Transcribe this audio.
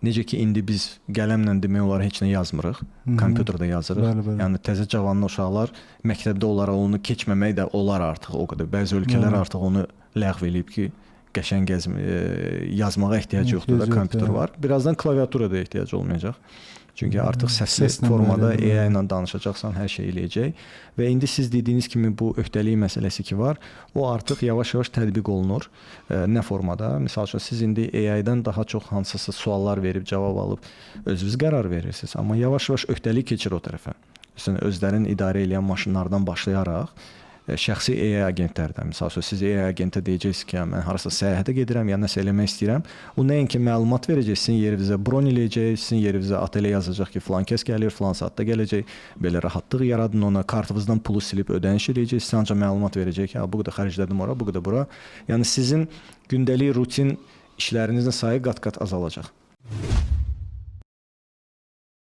Necə ki, indi biz qələmlə demək olar heç nə yazmırıq, kompüterdə yazırıq. Bəli. Yəni təzə cavan uşaqlar məktəbdə olaraq onu keçməmək də olar artıq o qədər. Bəzi ölkələr artıq onu ləğv eləyib ki, qəşəng yazmağa ehtiyac yoxdur da, kompüter var. Birazdan klaviatura da ehtiyac olmayacaq. Çünki artıq səsli formada AI ilə danışacaqsan, hər şey eləyəcək. Və indi siz dediyiniz kimi bu öhdəlik məsələsi ki var, o artıq yavaş-yavaş tətbiq olunur. Nə formada? Məsəl üçün siz indi AI-dən daha çox hansısa suallar verib, cavab alıb özünüz qərar verirsiniz. Amma yavaş-yavaş öhdəlik keçir o tərəfə. Məsələn, özlərini idarə edən maşınlardan başlayaraq şəxsi AI agentlərdən. Məsəl üçün siz AI agentə deyəcəksiniz ki, mən harasa səyahətə gedirəm, ya nəsə eləmək istəyirəm. O nəinki məlumat verəcək, sizin yerinizə bron eləyəcək, sizin yerinizə otelə yazacaq ki, filan kəs gəlir, filan saatda gələcək. Belə rahatlıq yaradın ona, kartınızdan pulu silib ödəniş eləyəcək, sizə ancaq məlumat verəcək ki, bu qədər xərclədim ora, bu qədər bura. Yəni sizin gündəlik rutin işlərinizin sayı qat-qat azalacaq.